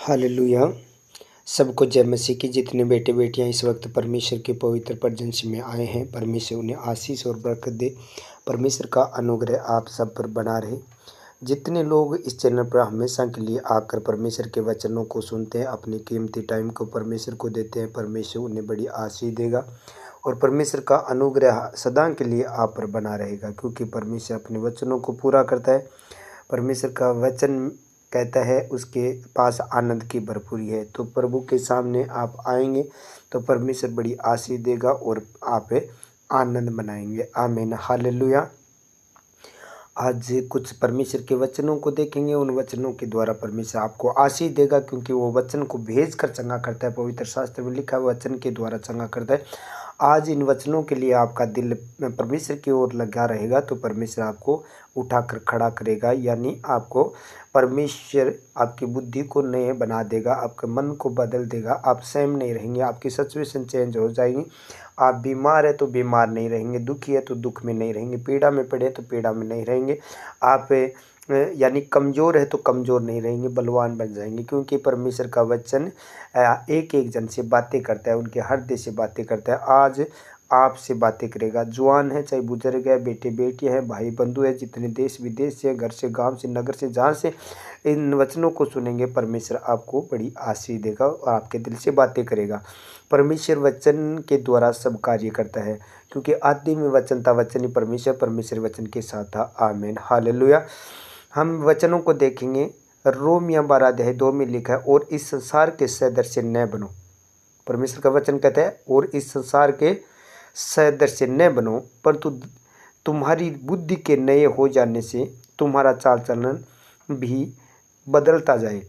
Hallelujah. सबको जय मसीह की। जितने बेटे बेटियां इस वक्त परमेश्वर के पवित्र प्रजंस में आए हैं, परमेश्वर उन्हें आशीष और बरकत दे। परमेश्वर का अनुग्रह आप सब पर बना रहे। जितने लोग इस चैनल पर हमेशा के लिए आकर परमेश्वर के वचनों को सुनते हैं, अपनी कीमती टाइम को परमेश्वर को देते हैं, परमेश्वर उन्हें बड़ी आशीष देगा और परमेश्वर का अनुग्रह सदा के लिए आप पर बना रहेगा, क्योंकि परमेश्वर अपने वचनों को पूरा करता है। परमेश्वर का वचन कहता है उसके पास आनंद की भरपूरी है। तो प्रभु के सामने आप आएंगे तो परमेश्वर बड़ी आशीष देगा और आप आनंद मनाएंगे। आमीन, हालेलुया। आज कुछ परमेश्वर के वचनों को देखेंगे। उन वचनों के द्वारा परमेश्वर आपको आशीष देगा, क्योंकि वो वचन को भेज कर चंगा करता है। पवित्र शास्त्र में लिखा है वचन के द्वारा चंगा करता है। आज इन वचनों के लिए आपका दिल परमेश्वर की ओर लगा रहेगा तो परमेश्वर आपको उठाकर खड़ा करेगा, यानी आपको परमेश्वर आपकी बुद्धि को नए बना देगा, आपके मन को बदल देगा। आप सेम नहीं रहेंगे, आपकी सिचुएशन चेंज हो जाएगी। आप बीमार है तो बीमार नहीं रहेंगे, दुखी है तो दुख में नहीं रहेंगे, पीड़ा में पड़े तो पीड़ा में नहीं रहेंगे। आप यानी कमज़ोर है तो कमज़ोर नहीं रहेंगे, बलवान बन जाएंगे, क्योंकि परमेश्वर का वचन एक एक जन से बातें करता है, उनके हृदय से बातें करता है। आज आपसे बातें करेगा। जवान है चाहे बुजुर्ग है, बेटे बेटियां हैं, भाई बंधु है, जितने देश विदेश से, घर से, गांव से, नगर से, जहाँ से इन वचनों को सुनेंगे, परमेश्वर आपको बड़ी आशीष देगा और आपके दिल से बातें करेगा। परमेश्वर वचन के द्वारा सब कार्य करता है, क्योंकि आदि में वचन था, वचन ही परमेश्वर, परमेश्वर वचन के साथ था। आमीन, हालेलुया। हम वचनों को देखेंगे। रोमिया 12:2 में लिखा है, और इस संसार के सदृश न बनो। परमेश्वर का वचन कहता है, और इस संसार के सदृश न बनो, परंतु तुम्हारी बुद्धि के नए हो जाने से तुम्हारा चाल चलन भी बदलता जाए,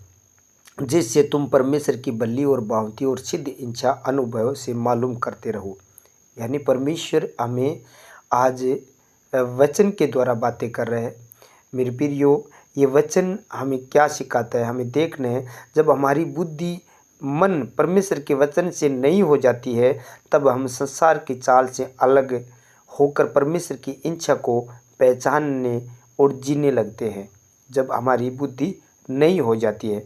जिससे तुम परमेश्वर की भली और भावती और सिद्ध इच्छा अनुभव से मालूम करते रहो। यानी परमेश्वर हमें आज वचन के द्वारा बातें कर रहे हैं। मेरे प्रियो, ये वचन हमें क्या सिखाता है, हमें देखना है। जब हमारी बुद्धि मन परमेश्वर के वचन से नहीं हो जाती है, तब हम संसार की चाल से अलग होकर परमेश्वर की इच्छा को पहचानने और जीने लगते हैं। जब हमारी बुद्धि नहीं हो जाती है,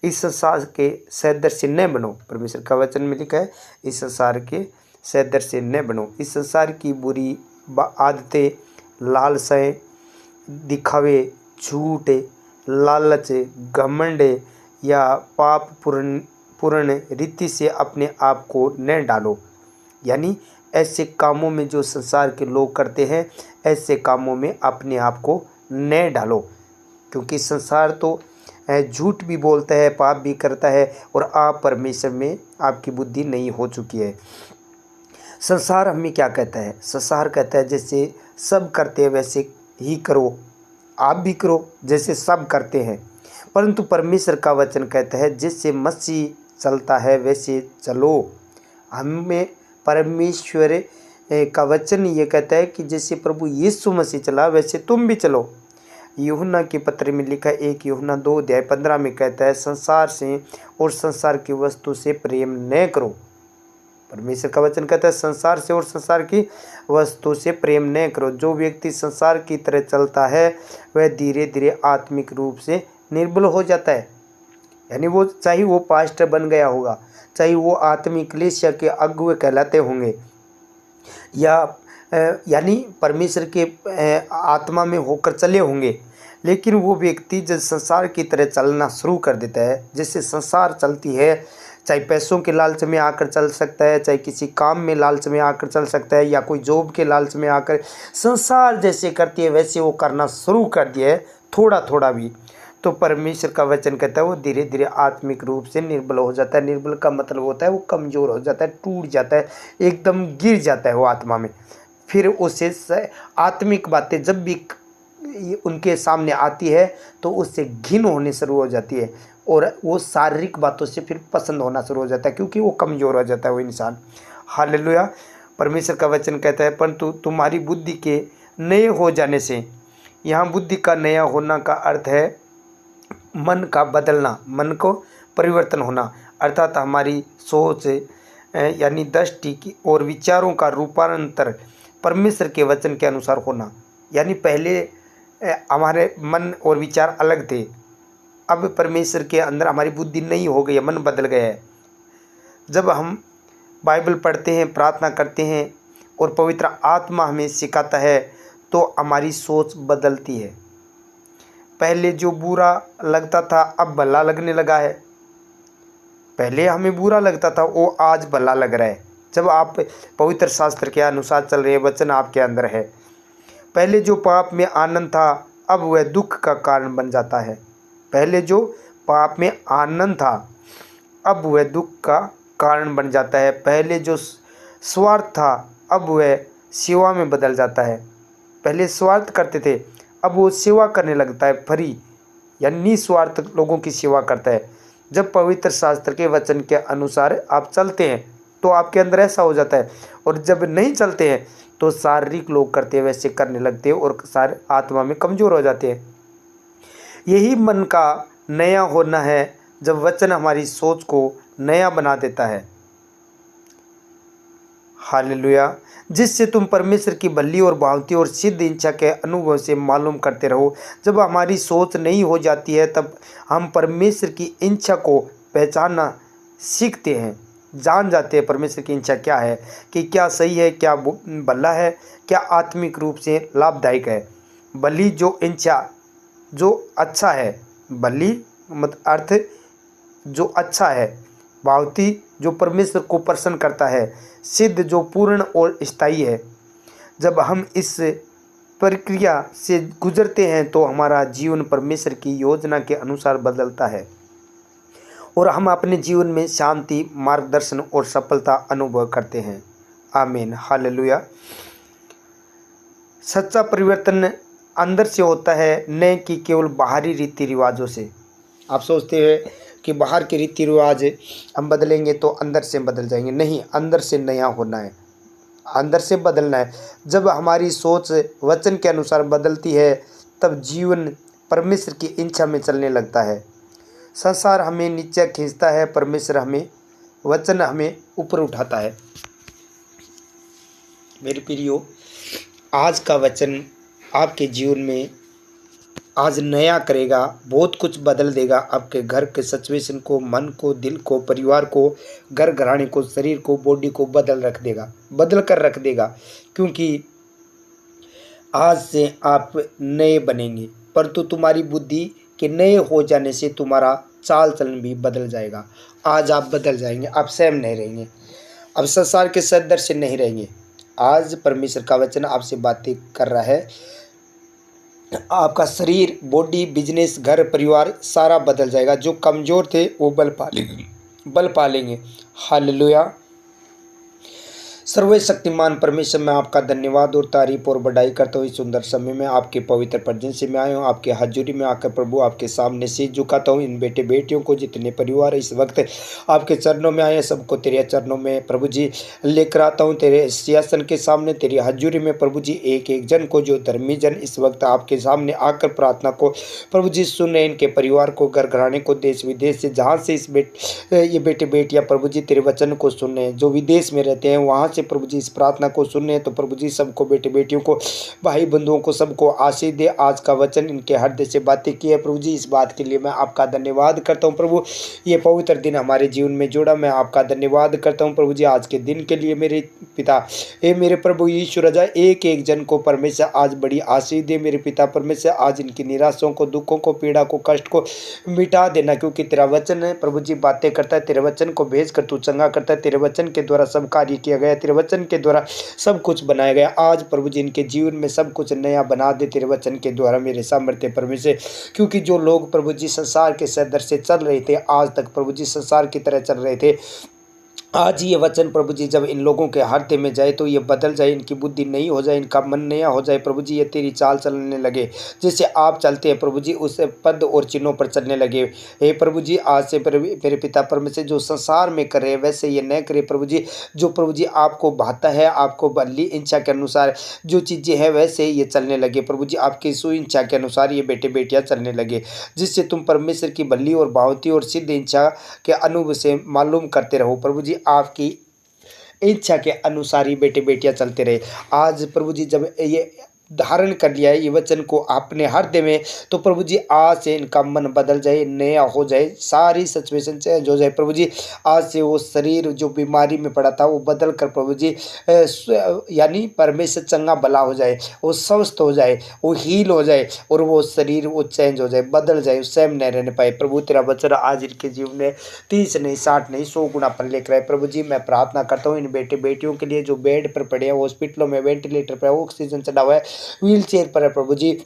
इस संसार के सदृश न बनो। परमेश्वर का वचन में लिखा है, इस संसार के सदृश न बनो। इस संसार की बुरी आदतें, लालसाएं, दिखावे, झूठ, लालच, घमंड या पाप पूर्ण रीति से अपने आप को न डालो। यानी ऐसे कामों में जो संसार के लोग करते हैं, ऐसे कामों में अपने आप को न डालो, क्योंकि संसार तो झूठ भी बोलता है, पाप भी करता है, और आप परमेश्वर में आपकी बुद्धि नहीं हो चुकी है। संसार हमें क्या कहता है? संसार कहता है जैसे सब करते हैं वैसे ही करो, आप भी करो जैसे सब करते हैं। परंतु परमेश्वर का वचन कहता है, जैसे मसीह चलता है वैसे चलो। हमें परमेश्वर का वचन ये कहता है कि जैसे प्रभु यीशु मसीह चला वैसे तुम भी चलो। यूहन्ना के पत्र में लिखा 1 यूहन्ना 2:15 में कहता है, संसार से और संसार की वस्तु से प्रेम न करो। परमेश्वर का वचन कहता है, संसार से और संसार की वस्तु से प्रेम न करो। जो व्यक्ति संसार की तरह चलता है वह धीरे धीरे आत्मिक रूप से निर्बल हो जाता है। यानी वो चाहे वो पास्टर बन गया होगा, चाहे वो आत्मिक कलीसिया के अगुवे कहलाते होंगे, या यानी परमेश्वर के आत्मा में होकर चले होंगे, लेकिन वो व्यक्ति जब संसार की तरह चलना शुरू कर देता है, जैसे संसार चलती है, चाहे पैसों के लालच में आकर चल सकता है, चाहे किसी काम में लालच में आकर चल सकता है, या कोई जॉब के लालच में आकर संसार जैसे करती है वैसे वो करना शुरू कर दिया है, थोड़ा थोड़ा भी, तो परमेश्वर का वचन कहता है वो धीरे धीरे आत्मिक रूप से निर्बल हो जाता है। निर्बल का मतलब होता है वो कमज़ोर हो जाता है, टूट जाता है, एकदम गिर जाता है वो आत्मा में। फिर उसे आत्मिक बातें जब भी उनके सामने आती है तो उससे घिन होने शुरू हो जाती है, और वो शारीरिक बातों से फिर पसंद होना शुरू हो जाता है, क्योंकि वो कमज़ोर हो जाता है वो इंसान। हालेलुया। परमेश्वर का वचन कहता है, परंतु तुम्हारी बुद्धि के नए हो जाने से, यहाँ बुद्धि का नया होना का अर्थ है मन का बदलना, मन को परिवर्तन होना, अर्थात हमारी सोच यानी दृष्टि की और विचारों का रूपांतर परमेश्वर के वचन के अनुसार होना। यानी पहले हमारे मन और विचार अलग थे, अब परमेश्वर के अंदर हमारी बुद्धि नहीं हो गई है, मन बदल गया है। जब हम बाइबल पढ़ते हैं, प्रार्थना करते हैं और पवित्र आत्मा हमें सिखाता है तो हमारी सोच बदलती है। पहले जो बुरा लगता था अब भला लगने लगा है। पहले हमें बुरा लगता था वो आज भला लग रहा है, जब आप पवित्र शास्त्र के अनुसार चल रहे हैं, वचन आपके अंदर है। पहले जो पाप में आनंद था अब वह दुख का कारण बन जाता है। पहले जो पाप में आनंद था अब वह दुख का कारण बन जाता है। पहले जो स्वार्थ था अब वह सेवा में बदल जाता है। पहले स्वार्थ करते थे अब वो सेवा करने लगता है, फ्री यानी निस्वार्थ लोगों की सेवा करता है। जब पवित्र शास्त्र के वचन के अनुसार आप चलते हैं तो आपके अंदर ऐसा हो जाता है, और जब नहीं चलते हैं तो शारीरिक लोग करते हैं वैसे करने लगते हैं और सारे आत्मा में कमज़ोर हो जाते हैं। यही मन का नया होना है, जब वचन हमारी सोच को नया बना देता है। हालेलुया। जिससे तुम परमेश्वर की भली और भावती और सिद्ध इच्छा के अनुभव से मालूम करते रहो। जब हमारी सोच नई हो जाती है तब हम परमेश्वर की इच्छा को पहचानना सीखते हैं, जान जाते हैं परमेश्वर की इच्छा क्या है, कि क्या सही है, क्या भला है, क्या आत्मिक रूप से लाभदायक है। भली जो इच्छा जो अच्छा है, भली मत अर्थ जो अच्छा है, भावती जो परमेश्वर को प्रसन्न करता है, सिद्ध जो पूर्ण और स्थायी है। जब हम इस प्रक्रिया से गुजरते हैं तो हमारा जीवन परमेश्वर की योजना के अनुसार बदलता है और हम अपने जीवन में शांति, मार्गदर्शन और सफलता अनुभव करते हैं। आमीन, हालेलुया। सच्चा परिवर्तन अंदर से होता है, न कि केवल बाहरी रीति रिवाजों से। आप सोचते हैं कि बाहर के रीति रिवाज हम बदलेंगे तो अंदर से बदल जाएंगे, नहीं, अंदर से नया होना है, अंदर से बदलना है। जब हमारी सोच वचन के अनुसार बदलती है तब जीवन परमेश्वर की इच्छा में चलने लगता है। संसार हमें नीचे खींचता है, परमेश्वर हमें वचन हमें ऊपर उठाता है। मेरे प्रियो, आज का वचन आपके जीवन में आज नया करेगा, बहुत कुछ बदल देगा। आपके घर के सिचुएशन को, मन को, दिल को, परिवार को, घर घराने को, शरीर को, बॉडी को बदल कर रख देगा, क्योंकि आज से आप नए बनेंगे। परंतु तुम्हारी बुद्धि के नए हो जाने से तुम्हारा चाल चलन भी बदल जाएगा। आज आप बदल जाएंगे, आप सेम नहीं रहेंगे, अब संसार के सदस्य नहीं रहेंगे। आज परमेश्वर का वचन आपसे बातें कर रहा है। आपका शरीर, बॉडी, बिजनेस, घर, परिवार सारा बदल जाएगा। जो कमज़ोर थे वो बल पालेंगे। हालेलुया। सर्वशक्तिमान परमेश्वर, मैं आपका धन्यवाद और तारीफ और बढ़ाई करता हूँ। इस सुंदर समय में आपके पवित्र प्रजन से मैं आया हूँ, आपके हजूरी में आकर प्रभु आपके सामने से झुकाता हूँ। इन बेटे बेटियों को, जितने परिवार इस वक्त आपके चरणों में आए हैं, सबको तेरे चरणों में प्रभु जी लेकर आता हूँ। तेरे सिंहासन के सामने, तेरी हजूरी में प्रभु जी एक एक जन को, जो धर्मी जन इस वक्त आपके सामने आकर प्रार्थना को प्रभु जी सुन रहे, इनके परिवार को, घर घराने को, देश विदेश से जहाँ से ये बेटे बेटियाँ प्रभु जी तेरे वचन को सुन रहे हैं, जो विदेश में रहते हैं वहाँ से प्रभु जी इस प्रार्थना को सुनने हैं, तो प्रभु जी सबको, बेटे बेटियों को, भाई बंधुओं को, सबको आशीष दे। आज का वचन इनके हृदय से बातें की है प्रभु जी, इस बात के लिए मैं आपका धन्यवाद करता हूँ प्रभु। ये पवित्र दिन हमारे जीवन में जोड़ा, मैं आपका धन्यवाद करता हूँ प्रभु जी। आज के दिन के लिए मेरे पिता, हे मेरे प्रभु यीशु राजा, एक एक जन को परमेश्वर आज बड़ी आशीष दे मेरे पिता परमेश्वर। आज इनकी निराशों को, दुखों को, पीड़ा को, कष्ट को मिटा देना, क्योंकि तेरा वचन है प्रभु जी बातें करता है। तेरे वचन को भेज कर तू चंगा करता है। तेरे वचन के द्वारा सब कार्य किया गया, तेरे वचन के द्वारा सब कुछ बनाया गया। आज प्रभु जी इनके जीवन में सब कुछ नया बना दे तेरे वचन के द्वारा मेरे सामर्थ्य परमेश्वर। क्योंकि जो लोग प्रभु जी संसार के सदर से चल रहे थे, आज तक प्रभु जी संसार की तरह चल रहे थे, आज ये वचन प्रभु जी जब इन लोगों के हृदय में जाए तो ये बदल जाए, इनकी बुद्धि नई हो जाए, इनका मन नया हो जाए प्रभु जी। ये तेरी चाल चलने लगे, जैसे आप चलते हैं प्रभु जी, उस पद और चिन्हों पर चलने लगे। हे प्रभु जी, आज से मेरे पिता परमेश्वर जो संसार में करे वैसे ये न करे प्रभु जी। जो प्रभु जी आपको भाता है, आपको भली इच्छा के अनुसार जो चीज़ें हैं वैसे ये चलने लगे प्रभु जी। आपकी सुइच्छा के अनुसार ये बेटे बेटियाँ चलने लगे, जिससे तुम परमेश्वर की भली और भावती और सिद्ध इच्छा के अनुभव से मालूम करते रहो प्रभु जी। आपकी इच्छा के अनुसार ही बेटे बेटियाँ चलते रहे। आज प्रभु जी जब ये धारण कर लिया है ये वचन को अपने हृदय में, तो प्रभु जी आज से इनका मन बदल जाए, नया हो जाए, सारी सिचुएशन चेंज हो जाए प्रभु जी। आज से वो शरीर जो बीमारी में पड़ा था वो बदल कर प्रभु जी यानी परमेश्वर चंगा भला हो जाए, वो स्वस्थ हो जाए, वो हील हो जाए, और वो शरीर वो चेंज हो जाए, बदल जाए, स्वयं नहीं रहने पाए। प्रभु तेरा वचन आज इनके जीवन में 30 नहीं 60 नहीं 100 गुना पर लेकर आए प्रभु जी। मैं प्रार्थना करता हूँ इन बेटे बेटियों के लिए जो बेड पर पड़े हैं, हॉस्पिटलों में वेंटिलेटर पर ऑक्सीजन चढ़ा हुआ है, व्हील चेयर पर है प्रभु जी,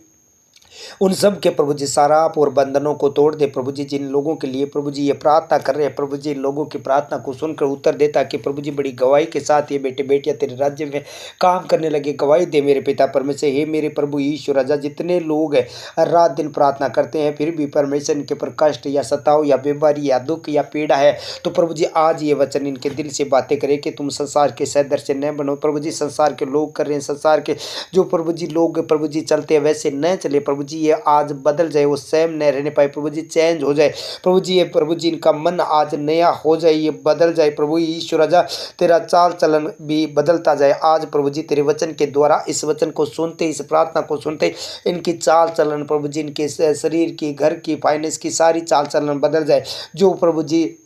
उन सब के प्रभु जी साराप और बंधनों को तोड़ दे प्रभु जी। जिन लोगों के लिए प्रभु जी ये प्रार्थना कर रहे हैं प्रभु जी, लोगों की प्रार्थना को सुनकर उत्तर दे, ताकि प्रभु जी बड़ी गवाही के साथ ये बेटे बेटियां तेरे राज्य में काम करने लगे। गवाही दे मेरे पिता परमेश्वर। हे मेरे प्रभु यीशु राजा, जितने लोग हैं रात दिन प्रार्थना करते हैं फिर भी परमेश्वर इनके पर कष्ट या सताव या बीमारी या दुख या पीड़ा है, तो प्रभु जी आज ये वचन इनके दिल से बातें करे कि तुम संसार के सदस्य न बनो प्रभु जी। संसार के लोग कर रहे हैं, संसार के जो प्रभु जी लोग प्रभु जी चलते हैं वैसे न चले प्रभु जी। ये आज बदल जाए, वो सेम न रहने पाए प्रभु जी, चेंज हो जाए प्रभु जी। ये प्रभु जी इनका मन आज नया हो जाए, ये बदल जाए प्रभु यीशु राजा। तेरा चाल चलन भी बदलता जाए आज प्रभु जी, तेरे वचन के द्वारा। इस वचन को सुनते, इस प्रार्थना को सुनते इनकी चाल चलन प्रभु जी, इनके शरीर की, घर की, फाइनेंस की सारी चाल चलन बदल जाए। जो प्रभु जी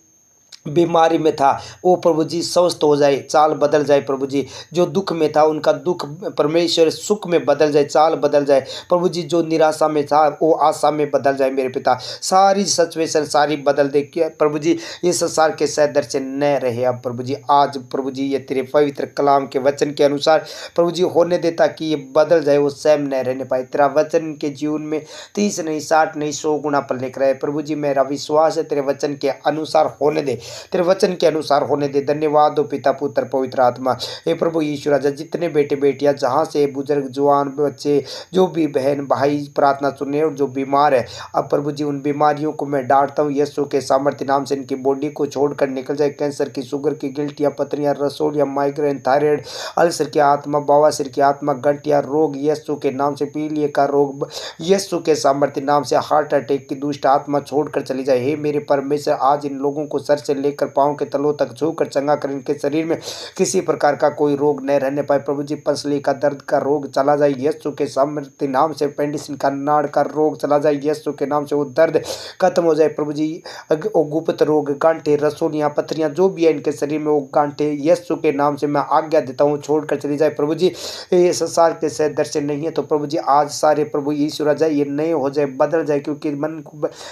बीमारी में था वो प्रभु जी स्वस्थ हो जाए, चाल बदल जाए प्रभु जी। जो दुख में था उनका दुख परमेश्वर सुख में बदल जाए, चाल बदल जाए प्रभु जी। जो निराशा में था वो आशा में बदल जाए मेरे पिता। सारी सिचुएशन सारी बदल दे प्रभु जी। ये संसार के सदस्य न रहे अब प्रभु जी। आज प्रभु जी ये तेरे पवित्र कलाम के वचन के अनुसार प्रभु जी होने दे, ताकि ये बदल जाए, वो स्वयं न रहने पाए। तेरा वचन के जीवन में 30 नहीं 60 नहीं 100 गुना पर लेकर आए प्रभु जी। मेरा विश्वास है तेरे वचन के अनुसार होने दे, तेरे वचन के अनुसार होने दे। धन्यवाद दो पिता पुत्र पवित्र आत्मा। हे प्रभु यीशु राजा, जितने बेटे बेटियां जहाँ से बुजुर्ग जवान बच्चे जो भी बहन भाई प्रार्थना सुने और जो बीमार है, अब प्रभु जी उन बीमारियों को मैं डांटता हूँ यीशु के सामर्थ्य नाम से। इनकी बॉडी को छोड़कर निकल जाए कैंसर की, शुगर की, गिल्टियाँ, पथरियाँ, रसोल या माइग्रेन, थायराइड, अल्सर की आत्मा, बवासीर की आत्मा, गंठिया रोग यीशु के नाम से, पीलिया का रोग यीशु के सामर्थ्य नाम से, हार्ट अटैक की दुष्ट आत्मा छोड़कर चली जाए। हे मेरे परमेश्वर, आज इन लोगों को सर से लेकर पांव के तलों तक छूकर चंगा कर। इनके शरीर में किसी प्रकार का कोई रोग न रहने पाए प्रभु जी। पसली का दर्द का रोग चला जाए यीशु के सामर्थ्य नाम से। पेंडिसन का नाड़ का रोग चला जाए यीशु के नाम से, वो दर्द खत्म हो जाए प्रभु जी। वो गुप्त रोग, गांठे, रसोलियाँ, पथरियाँ जो भी है इनके शरीर में, वो गांठे यीशु के नाम से मैं आज्ञा देता हूँ छोड़कर चली जाए प्रभु जी। ये संसार के सदस्य नहीं है तो प्रभु जी आज सारे प्रभु यीशु राजा ये नए हो जाए, बदल जाए, क्योंकि मन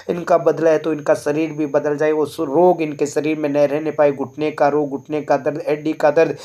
इनका बदला है तो इनका शरीर भी बदल जाए। वो रोग इनके शरीर में न रहने पाए। घुटने का रोग, घुटने का दर्द, एडी का दर्द,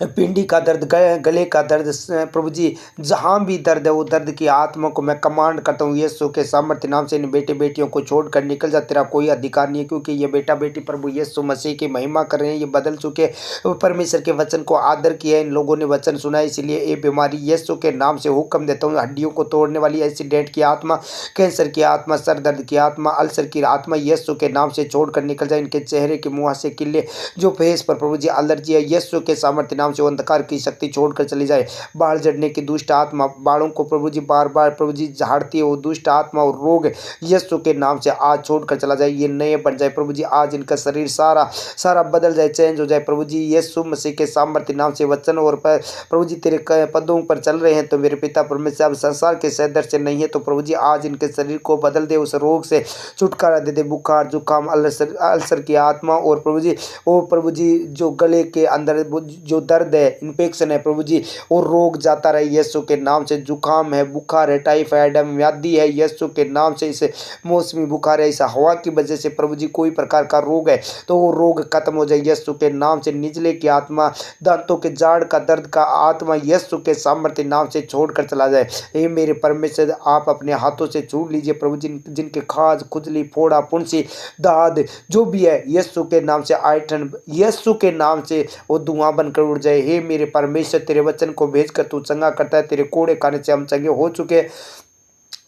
पिंडी का दर्द, गले का दर्द प्रभु जी, जहाँ भी दर्द है वो दर्द की आत्मा को मैं कमांड करता हूँ यीशु के सामर्थ्य नाम से। इन बेटे बेटियों को छोड़कर निकल जा, तेरा कोई अधिकार नहीं है, क्योंकि ये बेटा बेटी प्रभु यीशु मसीह की महिमा कर रहे हैं। ये बदल चुके, परमेश्वर के वचन को आदर किया है इन लोगों ने, वचन सुना है, इसलिए ये बीमारी यीशु के नाम से हुक्म देता हूँ। हड्डियों को तोड़ने वाली एक्सीडेंट की आत्मा, कैंसर की आत्मा, सर दर्द की आत्मा, अल्सर की आत्मा यीशु के नाम से छोड़कर निकल जाए। इनके चेहरे के मुँह से किले, जो फेस पर प्रभु जी एलर्जी है, यीशु के सामर्थ्य नाम से अंधकार की शक्ति छोड़कर चली जाए। बाल जड़ने की दुष्ट आत्मा, बालों को प्रभु जी बार बार प्रभु जी झाड़ती है वो दुष्ट आत्मा और रोग यीशु के नाम से आज छोड़कर चला जाए। ये नए बन जाए प्रभु जी। आज इनका शरीर सारा सारा बदल जाए, चेंज हो जाए प्रभु जी। यीशु मसीह के सामर्थ्य नाम से वचन और प्रभु जी तेरे पदों पर चल रहे हैं तो मेरे पिता परमेश्वर अब संसार के सदस्य नहीं है तो प्रभु जी आज इनके शरीर को बदल दे, उस रोग से छुटकारा दे दे। बुखार, जुकाम, अल्सर की आत्मा और प्रभु जी वो प्रभु जी जो गले के अंदर जो दर्द है, इन्फेक्शन है प्रभु जी, वो रोग जाता रहे यीशु के नाम से। जुकाम है, बुखार है, टाइफाइड है, व्याधि है यीशु के नाम से। इसे मौसमी बुखार है, इस हवा की वजह से प्रभु जी कोई प्रकार का रोग है तो वो रोग खत्म हो जाए यीशु के नाम से। निजले की आत्मा, दांतों के जाड़ का दर्द का आत्मा यीशु के सामर्थ्य नाम से छोड़कर चला जाए। हे मेरे परमेश्वर, आप अपने हाथों से छू लीजिए प्रभु जी। जिनके खाज, खुजली, फोड़ा, फुंसी, दाद जो भी है यीशु के नाम से, आयठन यीशु के नाम से वो धुआं बनकर उड़ जाए। हे मेरे परमेश्वर, तेरे वचन को भेजकर तू चंगा करता है। तेरे कोड़े खाने से हम चंगे हो चुके।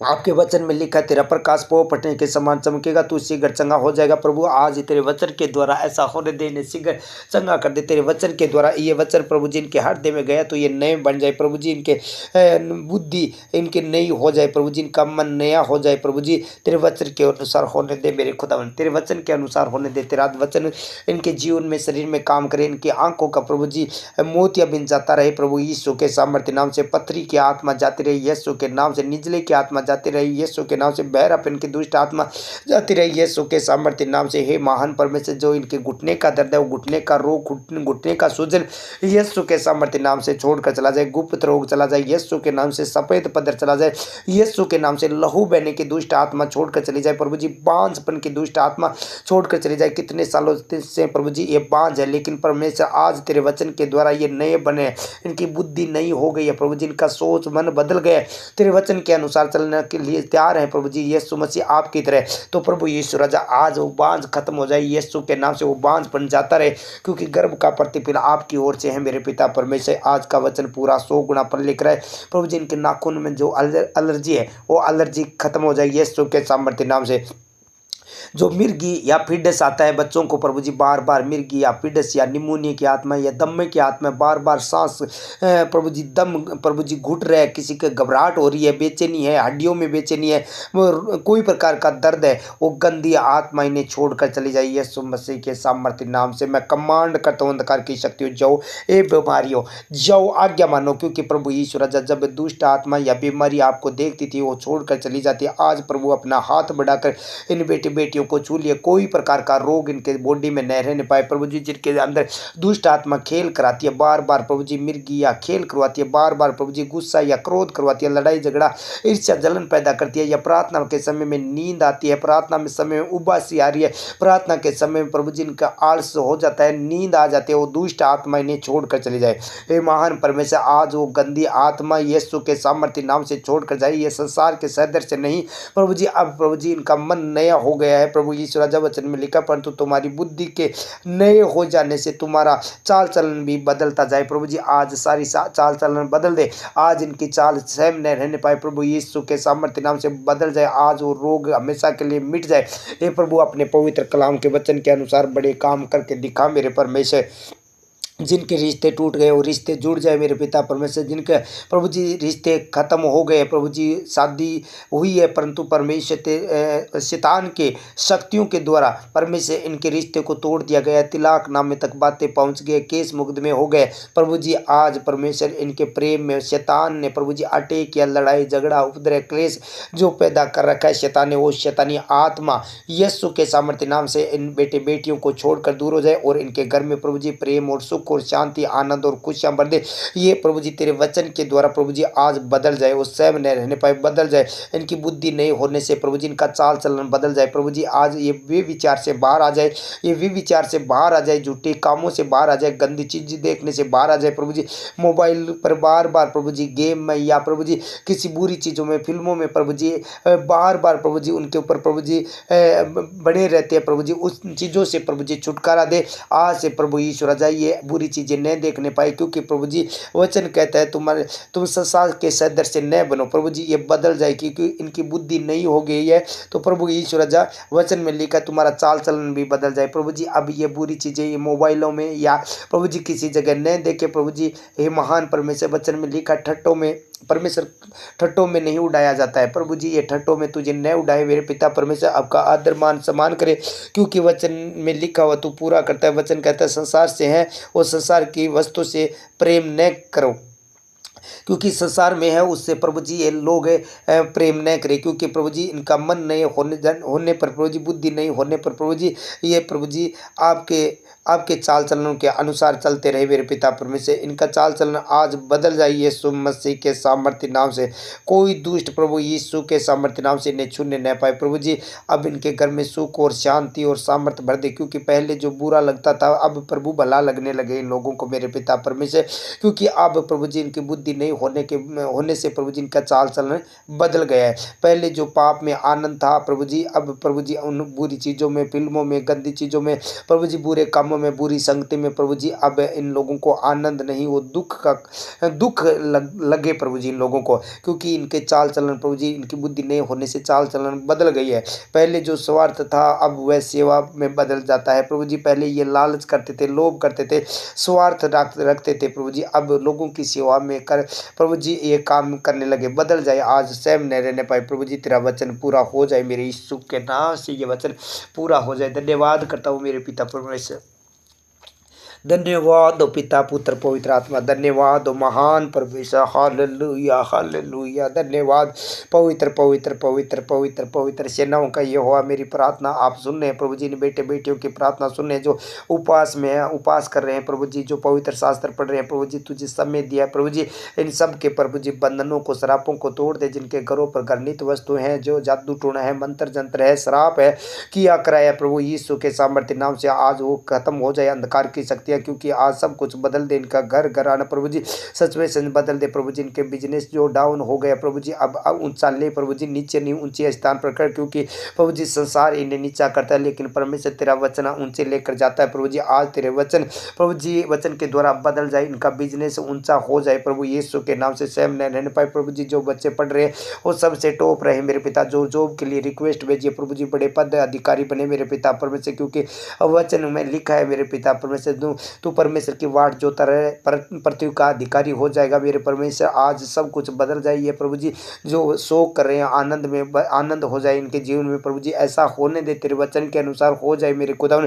आपके वचन में लिखा है, तेरा प्रकाश पौ पटने के समान चमकेगा, तू शीघ्र चंगा हो जाएगा। प्रभु आज तेरे वचन के द्वारा ऐसा होने देने, शीघ्र चंगा कर दे। तेरे वचन के द्वारा ये वचन प्रभु जी इनके हृदय में गया तो ये नए बन जाए प्रभु जी, इनके बुद्धि इनके नई हो जाए प्रभु जी, इनका मन नया हो जाए प्रभु जी। तेरे वचन के अनुसार होने दे मेरे खुदावन, तेरे वचन के अनुसार होने दे। तेरा वचन इनके जीवन में, शरीर में काम करे। इनकी आंखों का प्रभु जी मोतिया बिन जाता रहे प्रभु यीशु के सामर्थ्य नाम से। पथरी की आत्मा जाती रही यीशु के नाम से। निजले की आत्मा जाती रही यीशु के नाम से। बहरापन की दुष्ट आत्मा जाती रही यीशु के सामर्थ्य नाम से। हे महान परमेश्वर, जो इनके घुटने का दर्द है, वो घुटने का रोग, घुटने का सूजन यीशु के सामर्थ्य नाम से छोड़कर चला जाए। गुप्त रोग चला जाए यीशु के नाम से। सफेद पदर चला जाए यीशु के नाम से। लहू बहने की दुष्ट आत्मा छोड़कर चली जाए प्रभु जी। बांझपन की दुष्ट आत्मा छोड़कर चली जाए। कितने सालों से प्रभु जी ये बांझ है, लेकिन परमेश्वर आज तेरे वचन के द्वारा ये नए बने। इनकी बुद्धि नई हो गई है प्रभु जी, इनका सोच मन बदल गया। तेरे वचन के अनुसार चलने के लिए तैयार है प्रभु जी यीशु मसीह आपकी तरह। तो प्रभु यीशु राजा आज वो बांझ खत्म हो जाए यीशु के नाम से। वो बांझ बन जाता रहे, क्योंकि गर्भ का प्रतिफल आपकी ओर से है मेरे पिता परमेश्वर। आज का वचन पूरा 100 गुना पर लिख रहा है प्रभु जी। इनके नाखून में जो एलर्जी है वो एलर्जी खत्म हो जाए यीशु के सामर्थ्य नाम से। जो मिर्गी या फिडस आता है बच्चों को प्रभु जी, बार बार मिर्गी या फिडस या निमोनिया की आत्मा या दम्मे की आत्मा, बार बार सांस प्रभु जी दम प्रभु जी घुट रहा है, किसी के घबराहट हो रही है, बेचैनी है, हड्डियों में बेचैनी है, कोई प्रकार का दर्द है, वो गंदी आत्मा इन्हें छोड़कर चली जाए यीशु मसीह के सामर्थ्य नाम से। मैं कमांड करता हूँ अंधकार की शक्तियों, जाओ ए बीमारियों, जाओ आज्ञा मानो, क्योंकि प्रभु यीशु राजा जब दुष्ट आत्मा या बीमारी आपको देखती थी वो छोड़कर चली जाती है। आज प्रभु अपना हाथ बढ़ाकर इन बेटे बेटियों को छू लिए। कोई प्रकार का रोग इनके बॉडी में न रहने पाए प्रभु जी। जिनके अंदर दुष्ट आत्मा खेल कराती है, बार बार प्रभु जी मिर्गी या खेल करवाती है, बार बार प्रभु जी गुस्सा या क्रोध करवाती है, लड़ाई झगड़ा ईर्ष्या जलन पैदा करती है, या प्रार्थना के समय में नींद आती है, प्रार्थना में समय में उबासी आ रही है, प्रार्थना के समय में प्रभु जी इनका आलस हो जाता है, नींद आ जाती है, वो दुष्ट आत्मा इन्हें छोड़कर चली जाए। हे महान परमेश्वर, आज वो गंदी आत्मा यीशु के सामर्थ्य नाम से छोड़कर जाए। ये संसार के सदस्य नहीं प्रभु जी। अब प्रभु जी इनका मन नया हो गया है प्रभु यीशु राजा। वचन में लिखा, परंतु तुम्हारी बुद्धि के नए हो जाने से तुम्हारा चाल चलन भी बदलता जाए प्रभु जी। आज सारी चाल चलन बदल दे। आज इनकी चाल सहम न रहने पाए प्रभु यीशु के सामर्थ्य नाम से बदल जाए। आज वो रोग हमेशा के लिए मिट जाए। हे प्रभु, अपने पवित्र कलाम के वचन के अनुसार बड़े काम करके दिखा मेरे परमेश्वर। जिनके रिश्ते टूट गए वो रिश्ते जुड़ जाए मेरे पिता परमेश्वर। जिनके प्रभु जी रिश्ते खत्म हो गए प्रभु जी, शादी हुई है परंतु परमेश्वर शैतान के शक्तियों के द्वारा परमेश्वर इनके रिश्ते को तोड़ दिया गया। तिलाक नामे तक बातें पहुंच गए, केस मुकदमे हो गए प्रभु जी। आज परमेश्वर इनके प्रेम में शैतान ने प्रभु जी अटैक किया, लड़ाई झगड़ा उपद्रव क्लेश जो पैदा कर रखा है शैतान ने, वो शैतानी आत्मा यीशु के सामर्थ्य नाम से इन बेटे बेटियों को छोड़कर दूर हो जाए और इनके घर में प्रभु जी प्रेम और सुख और शांति आनंद और खुशियां बढ़ दे। ये प्रभु जी तेरे वचन के द्वारा प्रभु जी आज बदल जाए, वो सहम न रहने पाए बदल जाए। इनकी बुद्धि नहीं होने से प्रभु जी इनका चाल चलन बदल जाए प्रभु जी। आज ये वे विचार से बाहर आ जाए, ये वे विचार से बाहर आ जाए, झूठे कामों से बाहर आ जाए, गंदी चीज देखने से बाहर आ जाए प्रभु जी। मोबाइल पर बार बार प्रभु जी गेम में या प्रभु जी किसी बुरी चीज़ों में, फिल्मों में प्रभु जी बार बार प्रभु जी उनके ऊपर प्रभु जी बड़े रहते हैं प्रभु जी। उस चीज़ों से प्रभु जी छुटकारा दे आज से प्रभु ईश्वर राजा। ये बुरी चीज़ें न देखने पाए, क्योंकि प्रभु जी वचन कहता है तुम संसार के सदस्य न बनो प्रभु जी। ये बदल जाए क्योंकि इनकी बुद्धि नहीं हो गई है। तो प्रभु ईश्वर राजा वचन में लिखा तुम्हारा चाल चलन भी बदल जाए प्रभु जी। अब ये बुरी चीज़ें ये मोबाइलों में या प्रभु जी किसी जगह न देखे प्रभु जी। हे महान परमेश्वर, वचन में लिखा ठट्टों में परमेश्वर ठट्टों में नहीं उड़ाया जाता है प्रभु जी। ये ठट्टों में तुझे न उड़ाए मेरे पिता परमेश्वर। आपका आदर मान सम्मान करे, क्योंकि वचन में लिखा हुआ तू पूरा करता है। वचन कहता है संसार से है और संसार की वस्तु से प्रेम न करो, क्योंकि संसार में है उससे प्रभु जी ये लोग प्रेम न करें। क्योंकि प्रभु जी इनका मन नहीं होने पर प्रभु जी, बुद्धि नहीं होने पर प्रभु जी, ये प्रभु जी आपके चाल चलनों के अनुसार चलते रहे मेरे पिता परमेश्वर। इनका चाल चलन आज बदल जाए यीशु मसीह के सामर्थ्य नाम से। कोई दुष्ट प्रभु यीशु के सामर्थ्य नाम से इन्हें छूने न पाए प्रभु जी। अब इनके घर में सुख और शांति और सामर्थ्य भर दे, क्योंकि पहले जो बुरा लगता था अब प्रभु भला लगने लगे इन लोगों को मेरे पिता परमेश्वर। क्योंकि अब प्रभु जी इनकी बुद्धि नहीं होने से प्रभु जी इनका चाल चलन बदल गया है। पहले जो पाप में आनंद था प्रभु जी, अब प्रभु जी उन बुरी चीज़ों में, फिल्मों में, गंदी चीज़ों में प्रभु जी, बुरे कामों में, बुरी संगति में प्रभु जी अब इन लोगों को आनंद नहीं, वो दुख लगे प्रभु जी इन लोगों को, क्योंकि इनके चाल चलन प्रभु जी, इनकी बुद्धि नहीं होने से चाल चलन बदल गई है। पहले जो स्वार्थ था अब वह सेवा में बदल जाता है प्रभु जी। पहले ये लालच करते थे, लोभ करते थे, स्वार्थ रखते थे प्रभु जी, अब लोगों की सेवा में कर प्रभु जी ये काम करने लगे। बदल जाए आज, स्वयं न रहने पाए प्रभु जी, तेरा वचन पूरा हो जाए, मेरे यीशु के नाम से ये वचन पूरा हो जाए। धन्यवाद करता हूँ मेरे पिता परमेश्वर, धन्यवाद हो पिता, पुत्र, पवित्र आत्मा, धन्यवाद हो महान परमेश्वर, हालेलुया हालेलुया। धन्यवाद पवित्र पवित्र पवित्र पवित्र पवित्र सेनाओं का ये हुआ। मेरी प्रार्थना आप सुन रहे हैं प्रभु जी, ने बेटे बेटियों की प्रार्थना सुन रहे हैं, जो उपवास में है, उपवास कर रहे हैं प्रभु जी, जो पवित्र शास्त्र पढ़ रहे हैं प्रभु जी, तुझे समय दिया प्रभु जी, इन सब के प्रभु जी बंधनों को, श्रापों को तोड़ दे। जिनके घरों पर घृणित वस्तु हैं, जो जादू टोना है, मंत्र जंत्र है, श्राप है, किया कराया प्रभु यीशु के सामर्थ्य नाम से आज वो खत्म हो जाए, अंधकार की शक्तियाँ, क्योंकि आज सब कुछ बदल दे। इनका घर घराना प्रभु जी सच में सच बदल दे प्रभु जी। इनके बिजनेस जो डाउन हो गया प्रभु जी, अब ऊंचा ले प्रभु जी, नीचे नहीं ऊंचे स्थान पर कर, क्योंकि प्रभु जी संसार इन्हें नीचा करता है, लेकिन परमेश्वर तेरा वचन ऊंचे लेकर जाता है प्रभु जी। आज तेरे वचन प्रभु जी, वचन के द्वारा बदल जाए, इनका बिजनेस ऊंचा हो जाए प्रभु यीशु के नाम से। स्वयं न रहने पाए प्रभु जी, जो बच्चे पढ़ रहे हैं वो सबसे टॉप रहे मेरे पिता, जो जॉब के लिए रिक्वेस्ट भेजिए प्रभु जी, बड़े पद अधिकारी बने मेरे पिता परमेश्वर, क्योंकि वचन में लिखा है मेरे पिता परमेश्वर, तू परमेश्वर की वाट जोता रहे, पृथ्वी का अधिकारी हो जाएगा मेरे परमेश्वर। आज सब कुछ बदल जाए, ये प्रभु जी जो शोक कर रहे हैं आनंद में आनंद हो जाए इनके जीवन में प्रभु जी, ऐसा होने दे, तेरे वचन के अनुसार हो जाए मेरे खुदा।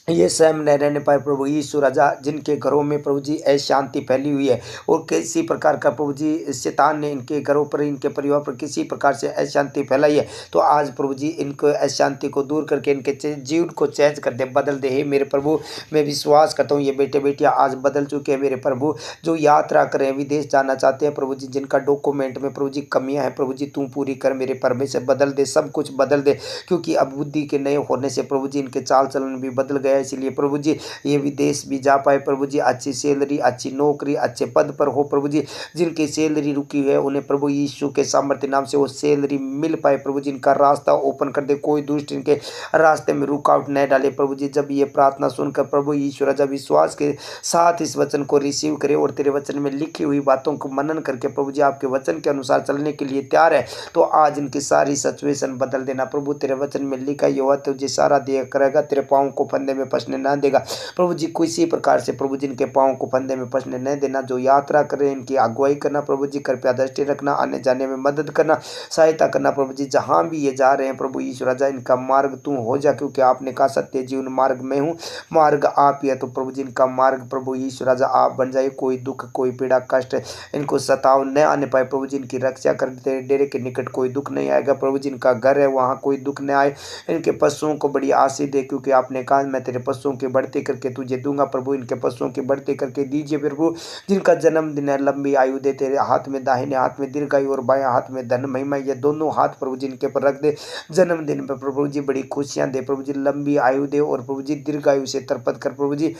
ये स्वयं न रहने पाए प्रभु यीशु राजा, जिनके घरों में प्रभु जी अशांति फैली हुई है और किसी प्रकार का प्रभु जी शैतान ने इनके घरों पर, इनके परिवार पर किसी प्रकार से अशांति फैलाई है, तो आज प्रभु जी इनको अशांति को दूर करके इनके जीवन को चेंज कर दे, बदल दे। हे मेरे प्रभु, मैं विश्वास करता हूँ ये बेटे बेटियाँ आज बदल चुके हैं मेरे प्रभु, जो यात्रा करें, विदेश जाना चाहते हैं प्रभु जी, जिनका डॉक्यूमेंट में प्रभु जी कमियाँ हैं प्रभु जी, तू पूरी कर मेरे परमेश्वर, बदल दे, सब कुछ बदल दे, क्योंकि अब बुद्धि के नए होने से प्रभु जी इनके चाल चलन भी बदल गया है। इसलिए प्रभु जी ये विदेश भी जा पाए प्रभु जी, अच्छी सैलरी, अच्छी नौकरी, अच्छे पद पर हो प्रभु जी। जिनकी सैलरी रुकी है उन्हें प्रभु यीशु के सामर्थ्य नाम से वो सैलरी मिल पाए प्रभु जी, इनका रास्ता ओपन कर दे, कोई दुष्ट इनके रास्ते में रुकावट न डाले प्रभु जी। जब ये प्रार्थना सुनकर प्रभु यीशु राजा विश्वास के साथ इस वचन को रिसीव करे और तेरे वचन में लिखी हुई बातों को मनन करके प्रभु जी आपके वचन के अनुसार चलने के लिए तैयार है, तो आज इनकी सारी सिचुएशन बदल देना प्रभु। तेरे वचन में लिखा हुआ तुझे सारा दिया करेगा, तेरे पाँव को फंदे में फंसने ना देगा प्रभु जी। किसी प्रकार से प्रभु जी इनके पाँव को फंदे में फंसने न देना, जो यात्रा करें इनकी अगुवाई करना प्रभु जी, कृपया दृष्टि रखना, आने जाने में मदद करना, सहायता करना प्रभु जी। जहाँ भी ये जा रहे हैं प्रभु यीशु राजा, इनका मार्ग तू हो जा, क्योंकि आपने कहा सत्य जीवन मार्ग में हूँ, मार्ग आप ही है, तो प्रभु जी इनका मार्ग प्रभु यीशु राजा आप बन जाए। कोई दुख, कोई पीड़ा, कष्ट इनको सताव न आने पाए प्रभु जी, इनकी रक्षा कर दे, डेरे के निकट कोई दुख नहीं आएगा प्रभु जी। इनका घर है वहाँ कोई दुख न आए, इनके पशुओं को बड़ी आशीष दे, क्योंकि आपने कहा मैं तेरे पशुओं की बढ़ती करके तुझे दूंगा प्रभु। इनके पशुओं की बढ़ती करके दीजिए प्रभु, जिनका जन्मदिन है लंबी आयु दे, तेरे हाथ में दाहिने हाथ में दीर्घायु और बाएं हाथ में धन महिमा, ये दोनों हाथ प्रभु जी इनके पर रख दे। जन्मदिन पर प्रभु जी बड़ी खुशियां दे प्रभु जी, लंबी आयु दे और प्रभु जी दीर्घायु से तरपत कर प्रभु जी,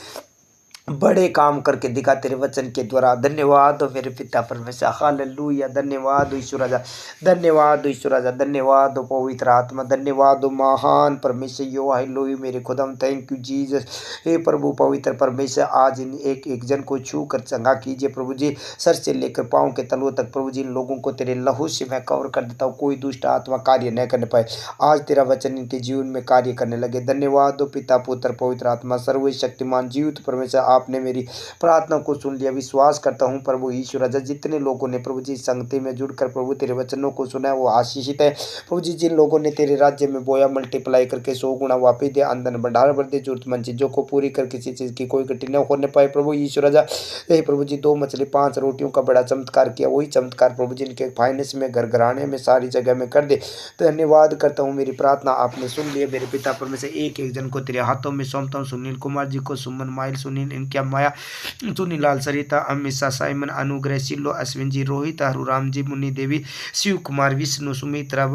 बड़े काम करके दिखा तेरे वचन के द्वारा। धन्यवाद हो मेरे पिता परमेश्वर, हालेलुया। धन्यवाद हो ईश्वर राजा, धन्यवाद हो ईश्वर राजा, धन्यवाद हो पवित्र आत्मा, धन्यवाद हो महान परमेश्वर यो हालेलुया मेरे खुदाम, थैंक यू जीसस। हे प्रभु पवित्र परमेश्वर, आज इन एक एक जन को छू कर चंगा कीजिए प्रभु जी, सर से लेकर पाँव के तलवों तक प्रभु जी, इन लोगों को तेरे लहू से मैं कवर कर देता हूँ, कोई दुष्ट आत्मा कार्य न करने पाए। आज तेरा वचन इनके जीवन में कार्य करने लगे। धन्यवाद हो पिता पुत्र पवित्र आत्मा, सर्वशक्तिमान जीवित परमेश्वर, आपने मेरी प्रार्थना को सुन लिया। विश्वास करता हूँ प्रभु यीशु राजा, जितने लोगों ने प्रभु जी संगति में जुड़कर प्रभु तेरे वचनों को सुना है वो आशीषित है प्रभु जी। जिन लोगों ने तेरे राज्य में बोया मल्टीप्लाई करके 100 गुना वापस दे, आंदन भंडार भर दे, जरूरतमंद चीजों को पूरी कर, किसी चीज की कोई कटी न होने पाए प्रभु यीशु राजा। हे प्रभु जी 2 मछली 5 रोटियों का बड़ा चमत्कार किया, वही चमत्कार प्रभु जी इनके फाइनेंस में, घर घराने में, सारी जगह में कर दे। धन्यवाद करता हूँ, मेरी प्रार्थना आपने सुन लिया मेरे पिता परमेश्वर। एक एक जन को तेरे हाथों में सौंपता हूँ, सुनील कुमार जी को, सुमन माइल, सुनील इनके माया, सुनीलाल, सरिता, अमिषा, साइमन, अनुग्रह, सिल्लो, अश्विन जी, रोहित, हरुराम जी, मुन्नी देवी, शिव कुमार, विष्णु, सुमित्रा,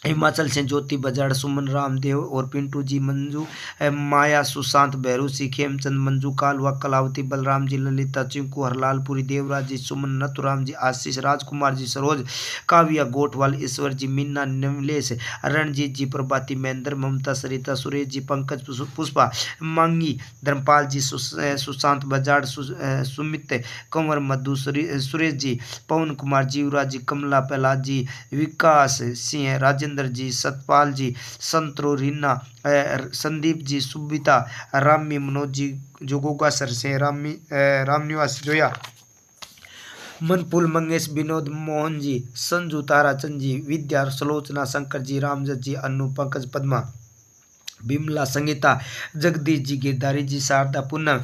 हिमाचल से ज्योति बजाड़, सुमन रामदेव और पिंटू जी, मंजू माया, सुशांत भैरूसी, खेमचंद, मंजू कालवा, कलावती, बलराम जी, ललिता, चिंकू, हरलालपुरी, देवराज जी, सुमन, नथुराम जी, आशीष, राजकुमार जी, सरोज, काव्या गोठवाल, ईश्वर जी, मीना, निमलेश, रणजीत जी, प्रभाती, महेंद्र, ममता, सरिता, सुरेश जी, पंकज, पुष्पा, मांगी, धर्मपाल जी, सुशांत बजाड़, सुमित कंवर, मधु, सुरेश जी, पवन कुमार, जीवराज जी, कमला, प्रहलाद जी, विकास सिंह, राजेंद्र जी, सतपाल जी, संतरो, रीना, संदीप जी, सुबिता, रामी, मनोज जी, जोगोगा सर से, रामनिवास जोया, मनपुल, मंगेश, विनोद, मोहन जी, संजू, ताराचंद जी, विद्या, सलोचना, शंकर जी, रामजत जी, अनु, पंकज, पद्मा, बिमला, संगीता, जगदीश जी, गिरधारी जी, शारदा, पूनम,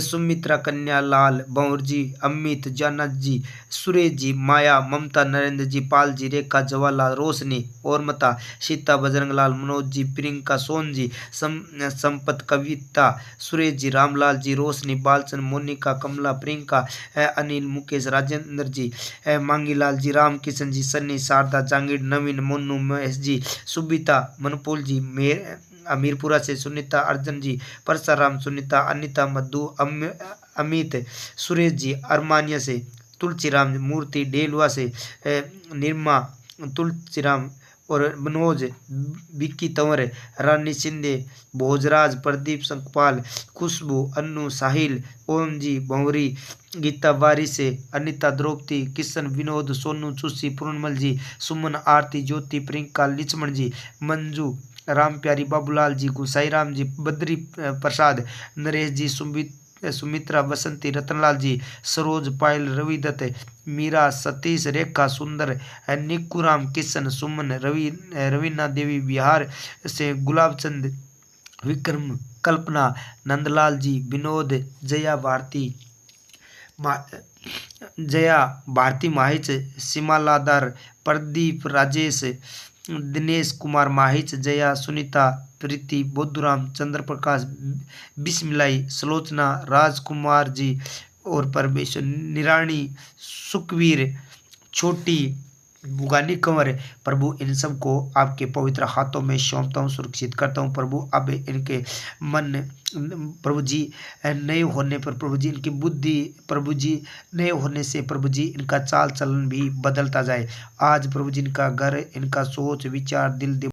सुमित्रा, कन्या, लाल, बंवर जी, अमित, जानत जी, सुरेश जी, माया, ममता, नरेंद्र जी, पाल जी, रेखा, जवाहरलाल, रोशनी, औरमता, सीता, बजरंगलाल, मनोज जी, प्रियंका, सोन जी, संपत, कविता, सुरेश जी, रामलाल जी, रोशनी, बालचंद, मोनिका, कमला, प्रियंका, अनिल, मुकेश, राजेंद्र जी, मांगीलाल जी, रामकिशन जी, सन्नी, शारदा, जांगीर, नवीन, मोनू, महेश जी, सुबिता, मनपुल जी, अमीरपुरा से सुनीता, अर्जन जी, परसाराम, सुनीता, अनिता, मधु, अमित, सुरेश जी, अरमानिया से, तुलसीराम, मूर्ति, डेलवा से, निर्मा, तुलसीराम और मनोज, विक्की तंवर, रानी शिंदे, भोजराज, प्रदीप, संकपाल, खुशबू, अन्नू, साहिल, ओम जी, भंवरी, गीता बारी से, अनिता, द्रौपदी, किशन, विनोद, सोनू, चुस्सी, पूर्णमल जी, सुमन, आरती, ज्योति, प्रियंका, लिचमण जी, मंजू, राम प्यारी, बाबूलाल जी, गुसाई राम जी, बद्री प्रसाद, नरेश जी, सुमित्रा, बसंती, रतनलाल जी, सरोज, पायल, रविदत्त, मीरा, सतीश, रेखा, सुंदर, निकुराम, किशन, सुमन, रवीना देवी, बिहार से, गुलाब चंद, विक्रम, कल्पना, नंदलाल जी, विनोद, जया भारती, माहिच, सिमालादार, प्रदीप, राजेश, दिनेश कुमार, माहिच, जया, सुनीता, प्रीति, बुद्धराम, चंद्र प्रकाश, बिस्मिलाई, सलोचना, राजकुमार जी और परमेश्वर, निराणी, सुखवीर, छोटी, बुगानी, कंवर। प्रभु इन सब को आपके पवित्र हाथों में सौंपता हूँ, सुरक्षित करता हूँ प्रभु। अब इनके मन प्रभु जी नए होने पर प्रभु जी, इनकी बुद्धि प्रभु जी नए होने से प्रभु जी इनका चाल चलन भी बदलता जाए। आज प्रभु जी इनका घर, इनका सोच, विचार, दिल,